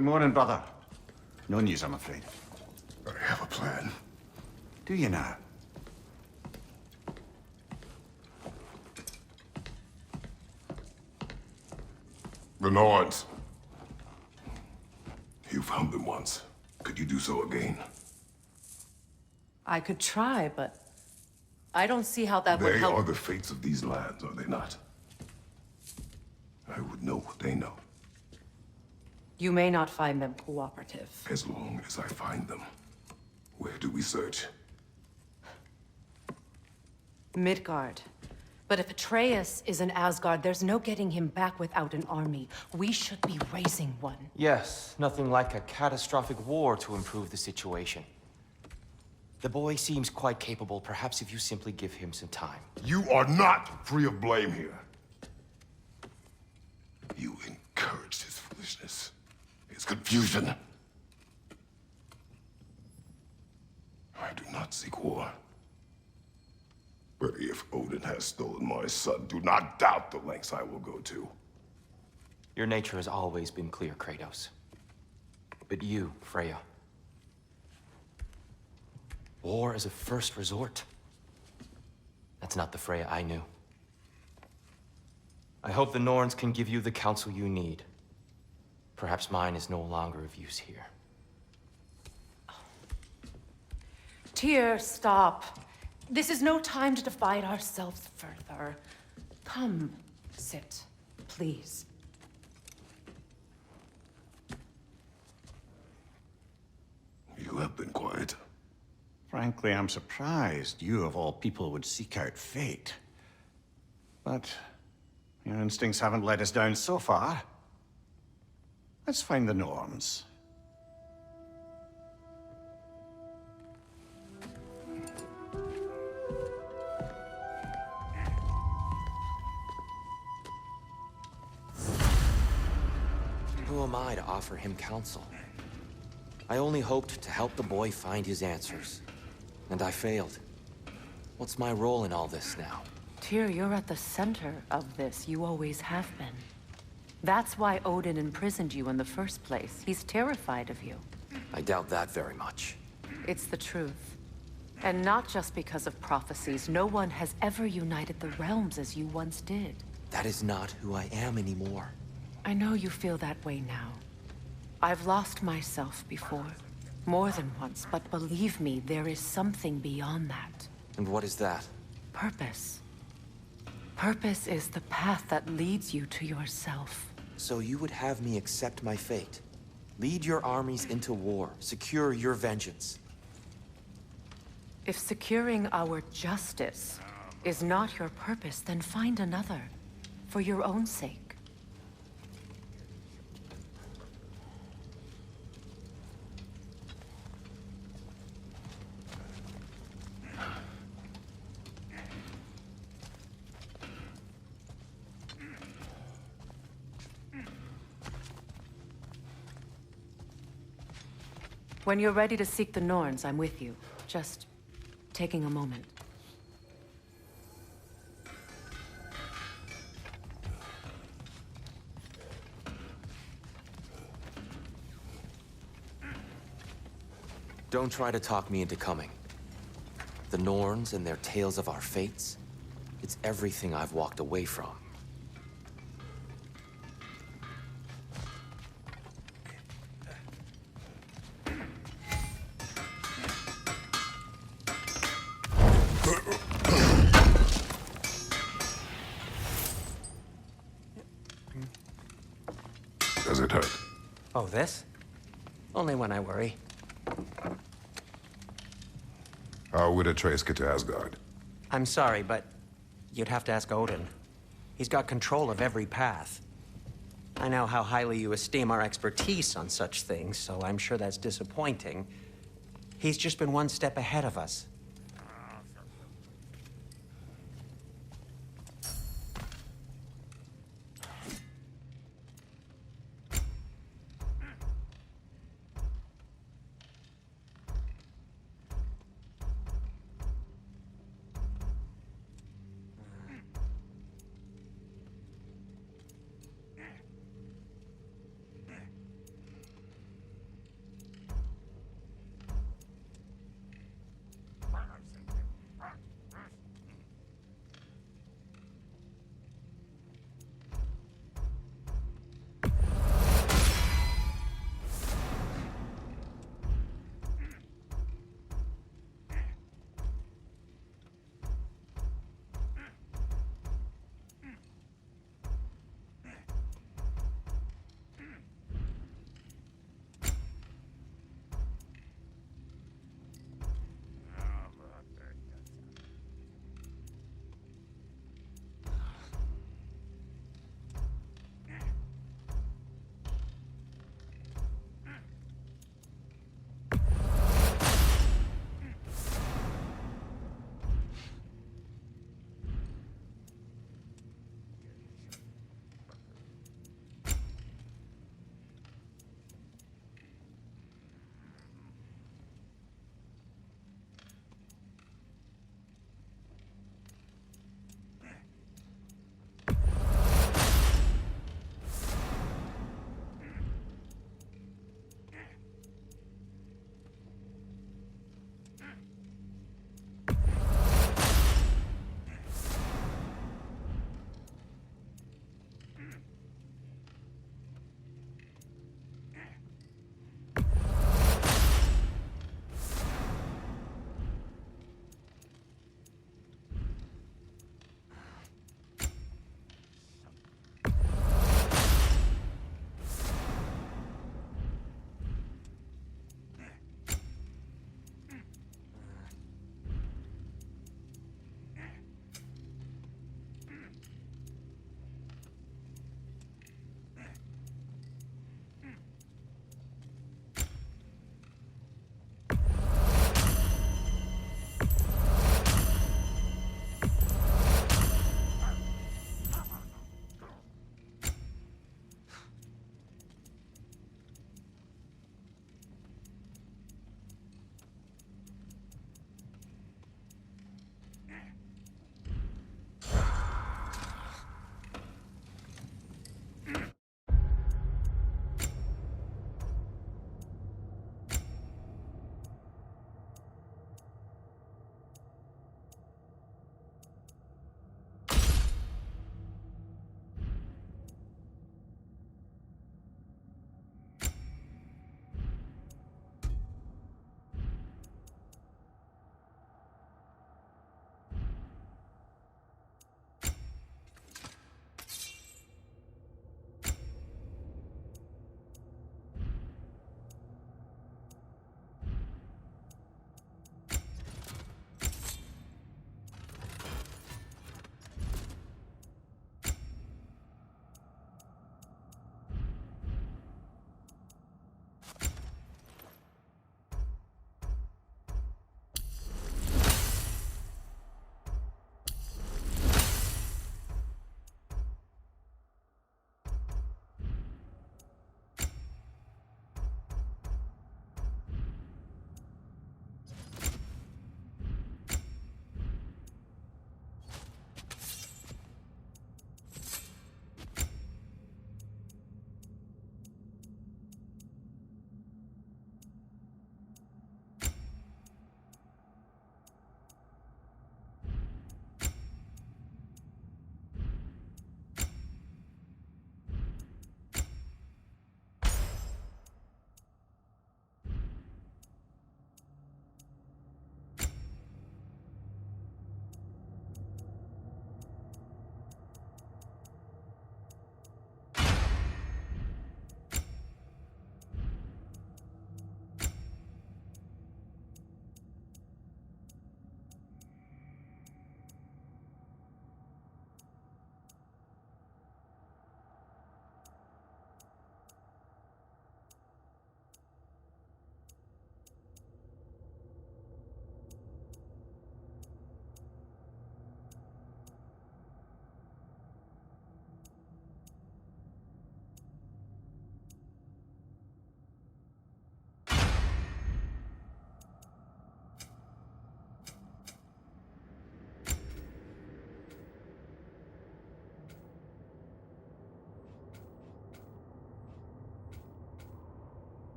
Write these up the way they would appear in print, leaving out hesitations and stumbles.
Good morning, brother. No news, I'm afraid. I have a plan. Do you now? The Nords. You found them once. Could you do so again? I could try, but I don't see how that would help. They are the fates of these lands, are they not? I would know what they know. You may not find them cooperative. As long as I find them. Where do we search? Midgard. But if Atreus is in Asgard, there's no getting him back without an army. We should be raising one. Yes, nothing like a catastrophic war to improve the situation. The boy seems quite capable, perhaps if you simply give him some time. You are not free of blame here. You encouraged his foolishness, his confusion. I do not seek war. But if Odin has stolen my son, do not doubt the lengths I will go to. Your nature has always been clear, Kratos. But you, Freya. War as a first resort. That's not the Freya I knew. I hope the Norns can give you the counsel you need. Perhaps mine is no longer of use here. Tyr, stop. This is no time to divide ourselves further. Come, sit, please. You have been quiet. Frankly, I'm surprised you, of all people, would seek out fate. But your instincts haven't let us down so far. Let's find the Norns. Who am I to offer him counsel? I only hoped to help the boy find his answers. And I failed. What's my role in all this now? Tyr, you're at the center of this. You always have been. That's why Odin imprisoned you in the first place. He's terrified of you. I doubt that very much. It's the truth. And not just because of prophecies. No one has ever united the realms as you once did. That is not who I am anymore. I know you feel that way now. I've lost myself before. More than once, but believe me, there is something beyond that. And what is that? Purpose. Purpose is the path that leads you to yourself. So you would have me accept my fate? Lead your armies into war, secure your vengeance. If securing our justice is not your purpose, then find another. For your own sake. When you're ready to seek the Norns, I'm with you. Just taking a moment. Don't try to talk me into coming. The Norns and their tales of our fates, it's everything I've walked away from. Does it hurt? Oh, this? Only when I worry. How would Atreus get to Asgard? I'm sorry, but you'd have to ask Odin. He's got control of every path. I know how highly you esteem our expertise on such things, so I'm sure that's disappointing. He's just been one step ahead of us.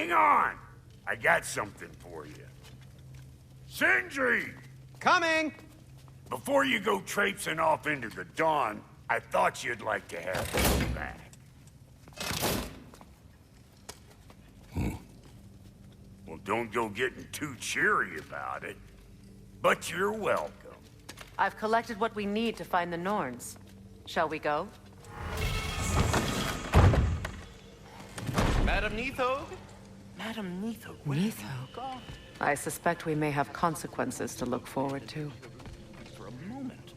Hang on! I got something for you. Sindri! Coming! Before you go traipsing off into the dawn, I thought you'd like to have this back. Well, don't go getting too cheery about it. But you're welcome. I've collected what we need to find the Norns. Shall we go? Madam Neathog? Madam Neathog, where have you Neathog? gone I suspect we may have consequences to look forward to. for a moment?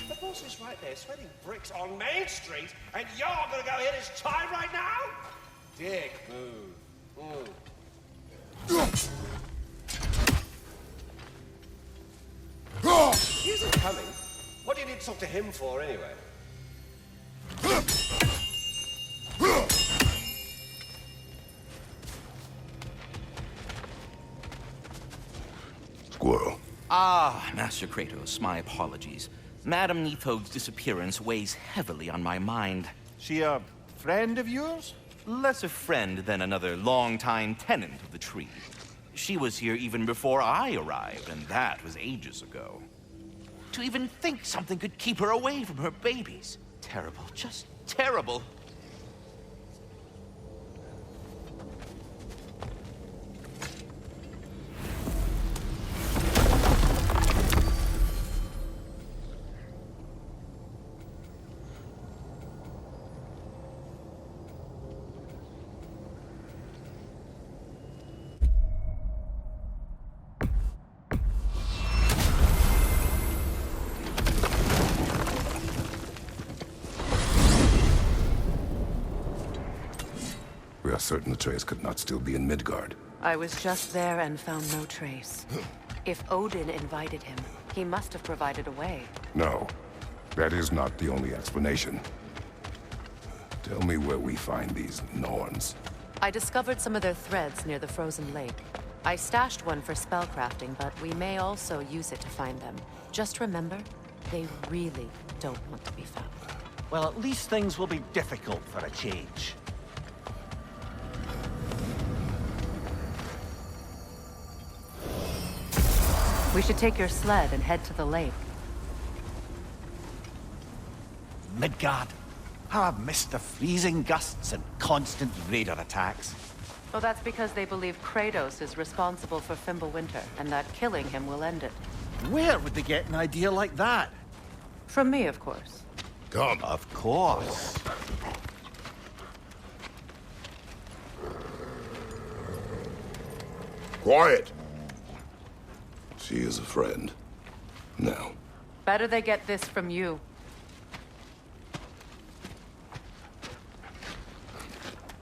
The boss is right there, sweating bricks on Main Street, and you're gonna go hit his time right now? Dick move. He isn't coming. What do you need to talk to him for, anyway? Squirrel. Ah, Master Kratos, my apologies. Madam Neathog's disappearance weighs heavily on my mind. She a friend of yours? Less a friend than another longtime tenant of the tree. She was here even before I arrived, and that was ages ago. To even think something could keep her away from her babies. Terrible, just terrible. We are certain Atreus could not still be in Midgard. I was just there and found no trace. If Odin invited him, he must have provided a way. No, that is not the only explanation. Tell me where we find these Norns. I discovered some of their threads near the frozen lake. I stashed one for spellcrafting, but we may also use it to find them. Just remember, they really don't want to be found. Well, at least things will be difficult for a change. We should take your sled and head to the lake. Midgard. How I've missed the freezing gusts and constant raider attacks. Well, that's because they believe Kratos is responsible for Fimbulwinter, and that killing him will end it. Where would they get an idea like that? From me, of course. Come. Of course. Quiet! She is a friend. Now, Better they get this from you.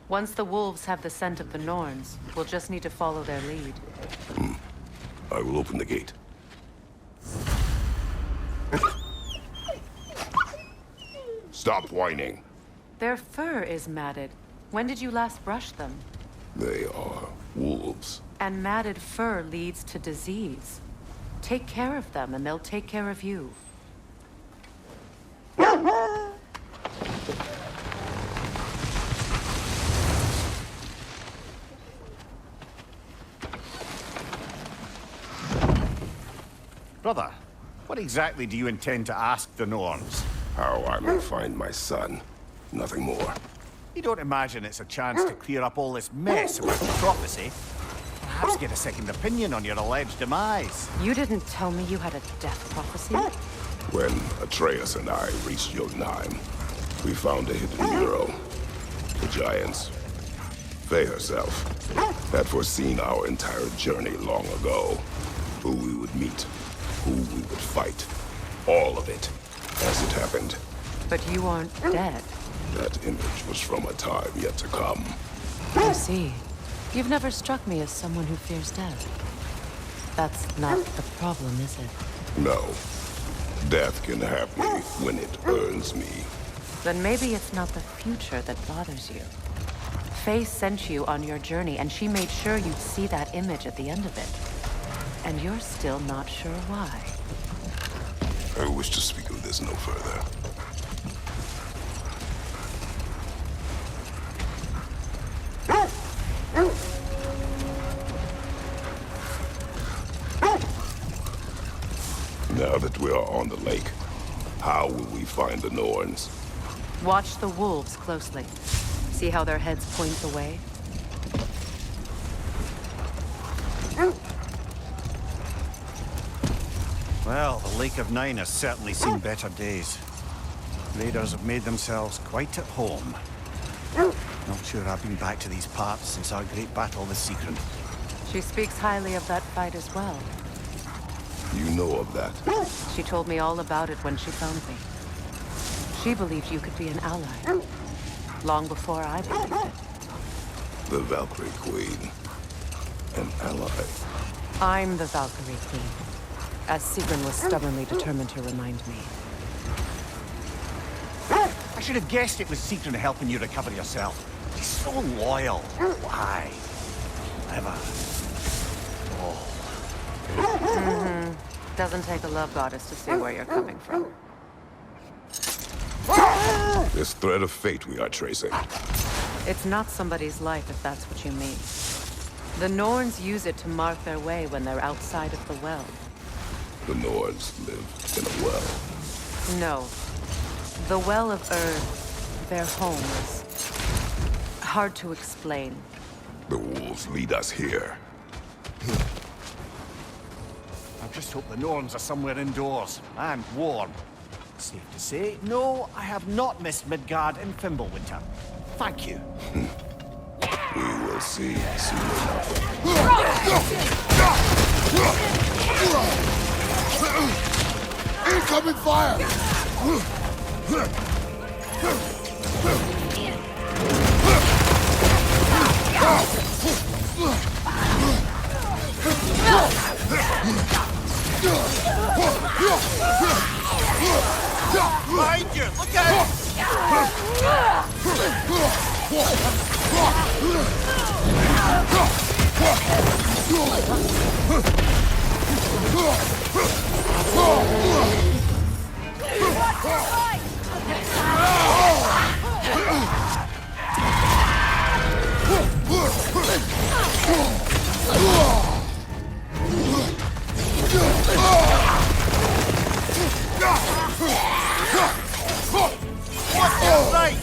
Once the wolves have the scent of the Norns, we'll just need to follow their lead. I will open the gate. Stop whining. Their fur is matted. When did you last brush them? They are wolves. And matted fur leads to disease. Take care of them, and they'll take care of you. Brother, what exactly do you intend to ask the Norns? How I may find my son. Nothing more. You don't imagine it's a chance to clear up all this mess about the prophecy? Perhaps get a second opinion on your alleged demise. You didn't tell me you had a death prophecy? When Atreus and I reached Jotunheim, we found a hidden mural. The giants, Faye herself, had foreseen our entire journey long ago. Who we would meet, who we would fight. All of it, as it happened. But you aren't dead. That image was from a time yet to come. I see. You've never struck me as someone who fears death. That's not the problem, is it? No. Death can have me when it earns me. Then maybe it's not the future that bothers you. Faye sent you on your journey, and she made sure you'd see that image at the end of it. And you're still not sure why. I wish to speak of this no further. Now that we are on the lake, how will we find the Norns? Watch the wolves closely. See how their heads point the way? Well, the Lake of Nine has certainly seen better days. Raiders have made themselves quite at home. Not sure I've been back to these parts since our great battle with Secret. She speaks highly of that fight as well. You know of that? She told me all about it when she found me. She believed you could be an ally. Long before I believed it. The Valkyrie Queen. An ally. I'm the Valkyrie Queen, as Sigrun was stubbornly determined to remind me. I should have guessed it was Secret helping you recover yourself. He's so loyal. Why? Never. Doesn't take a love goddess to see where you're coming from. This thread of fate we are tracing. It's not somebody's life, if that's what you mean. The Norns use it to mark their way when they're outside of the well. The Nords live in a well. No. The Well of Earth, their home, is hard to explain. The wolves lead us here. I just hope the Norns are somewhere indoors and warm. Safe to say, no, I have not missed Midgard in Fimbulwinter. Thank you. We will see soon enough. Incoming fire! Behind you! Look out! What's your sight?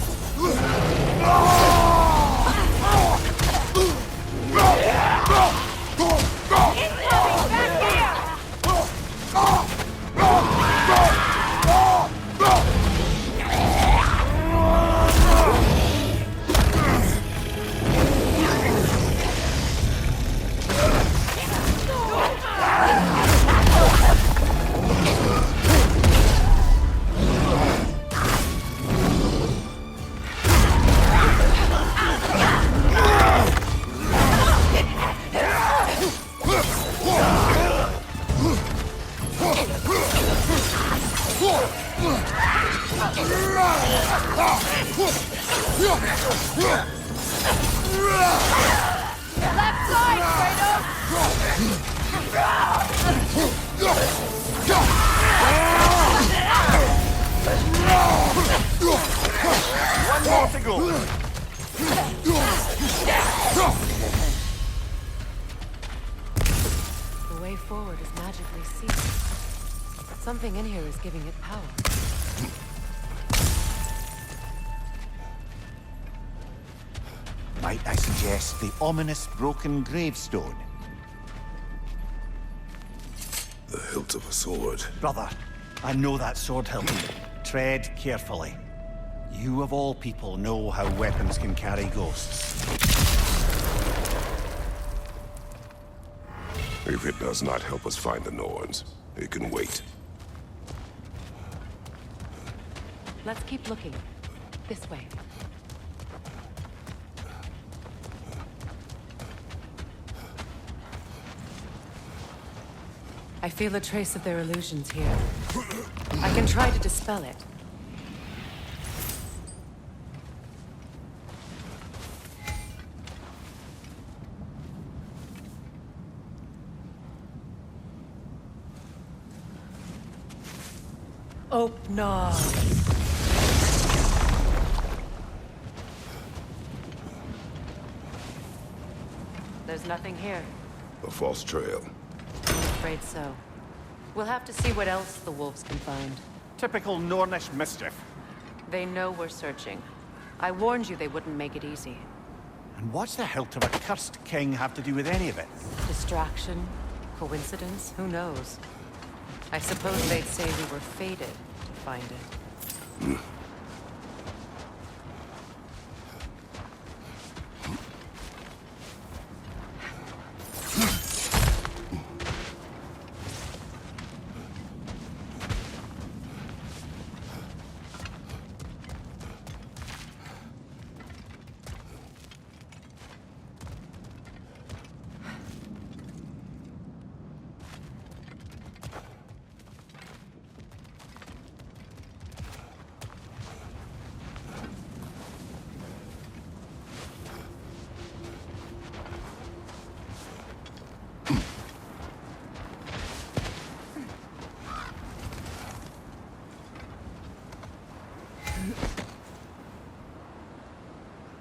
Left side, Kratos! One more to go. The way forward is magically sealed. Something in here is giving it power. Might I suggest the ominous broken gravestone? The hilt of a sword. Brother, I know that sword hilt. Tread carefully. You of all people know how weapons can carry ghosts. If it does not help us find the Norns, it can wait. Let's keep looking. This way. I feel a trace of their illusions here. I can try to dispel it. Open. There's nothing here. A false trail. Afraid so. We'll have to see what else the wolves can find. Typical Nornish mischief. They know we're searching. I warned you they wouldn't make it easy. And what's the hilt of a cursed king have to do with any of it? Distraction? Coincidence? Who knows? I suppose they'd say we were fated to find it.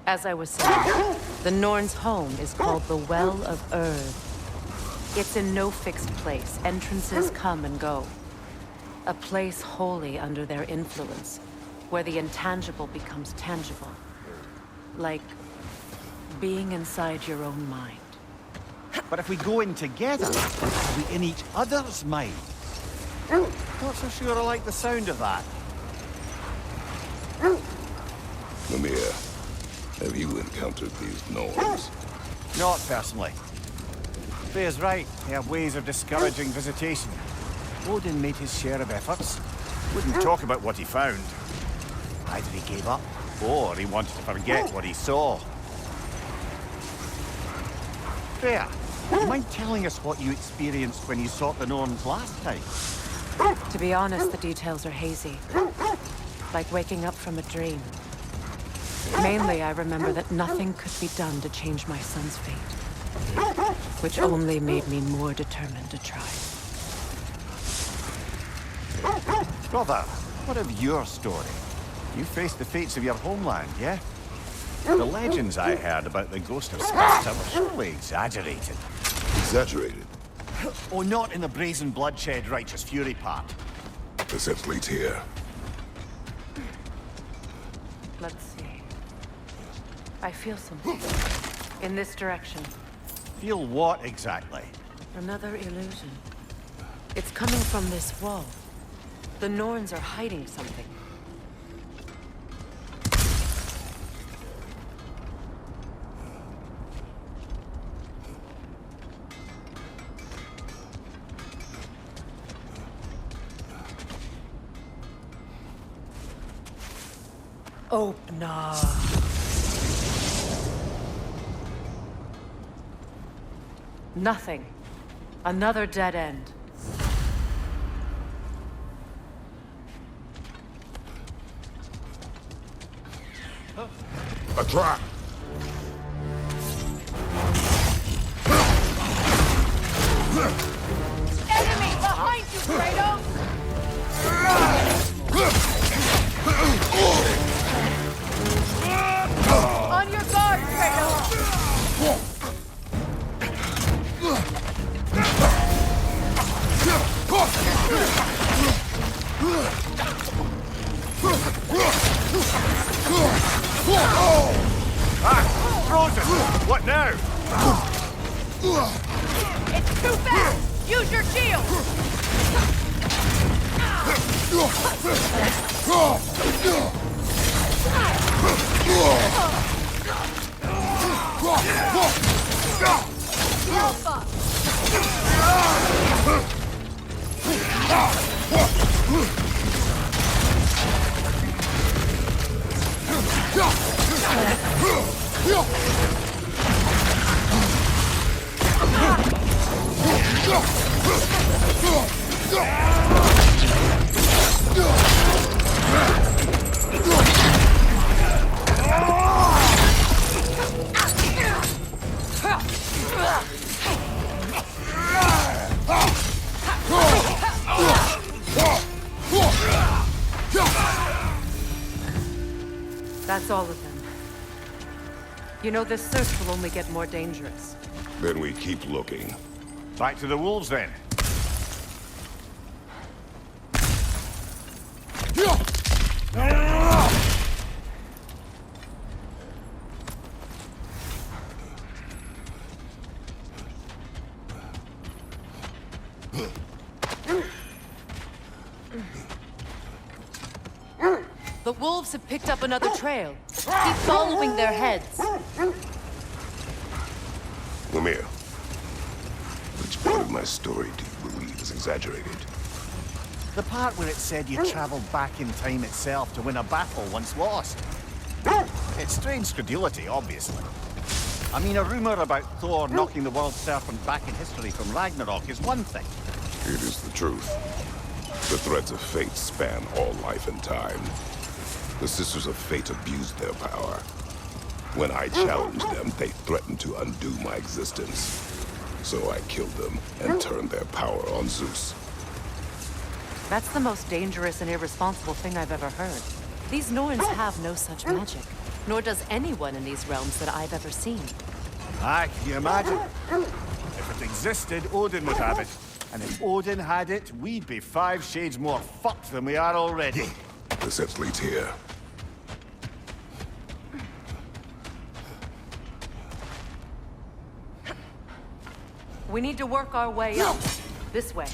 As I was saying, the Norn's home is called the Well of Earth. It's in no fixed place. Entrances come and go. A place wholly under their influence, where the intangible becomes tangible. Like being inside your own mind. But if we go in together, are we in each other's mind? Not so sure I like the sound of that. Mimir, have you encountered these Norns? Not personally. Freya's right. They have ways of discouraging visitation. Odin made his share of efforts. Wouldn't talk about what he found. Either he gave up, or he wanted to forget what he saw. Freya, do you mind telling us what you experienced when you sought the Norns last time? To be honest, the details are hazy. Like waking up from a dream. Mainly, I remember that nothing could be done to change my son's fate. Which only made me more determined to try. Brother, what of your story? You faced the fates of your homeland, yeah? The legends I heard about the ghost of Sparta were surely exaggerated. Exaggerated? Oh, not in the brazen bloodshed righteous fury part. The sense leads here. Let's see. I feel something. In this direction. Feel what exactly? Another illusion. It's coming from this wall. The Norns are hiding something. Open up. Nothing. Another dead end. A trap! Enemy behind you, Kratos! On your guard, Kratos! Frozen! What now? It's too fast! Use your shield! Alpha! That's all of them. You know, this search will only get more dangerous. Then we keep looking. Back to the wolves, then. The wolves have picked up another trail. Keep following their heads. Lemire, which part of my story do you believe is exaggerated? The part where it said you travelled back in time itself to win a battle once lost. It's strange credulity, obviously. I mean, a rumour about Thor knocking the world serpent back in history from Ragnarok is one thing. It is the truth. The threads of fate span all life and time. The Sisters of Fate abused their power. When I challenged them, they threatened to undo my existence. So I killed them and turned their power on Zeus. That's the most dangerous and irresponsible thing I've ever heard. These Norns have no such magic. Nor does anyone in these realms that I've ever seen. Aye, can you imagine? If it existed, Odin would have it. And if Odin had it, we'd be 5 shades more fucked than we are already. The set leads here. We need to work our way up. This way.